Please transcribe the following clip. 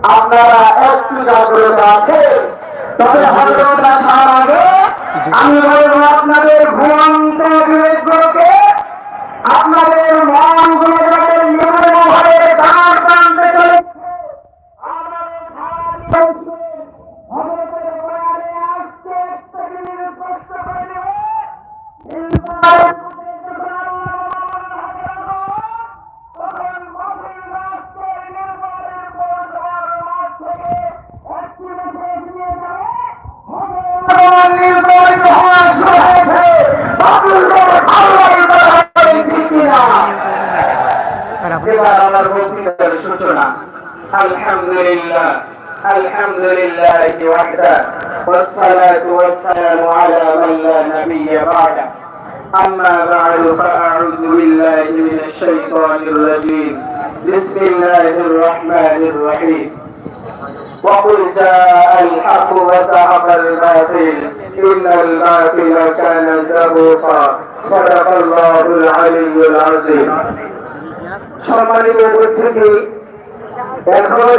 আপনারা একটু জাগ্রত আছে। তবে হযরত আসার আগে আমি বলবো আপনাদের ঘুমন্ত বিবেকগুলোকে, আপনাদের মনগুলো যাদের নির্মমভাবে দাঁড় টানতে চলে الحمد لله وحده والصلاة والسلام على من لا نبي بعده أما بعد فأعوذ بالله من الشيطان الرجيم بسم الله الرحمن الرحيم وقل جاء الحق وزهق الباطل إن الباطل كان زهوقا صدق الله العلي العظيم সম্মানিত উপস্থিতি, এখনো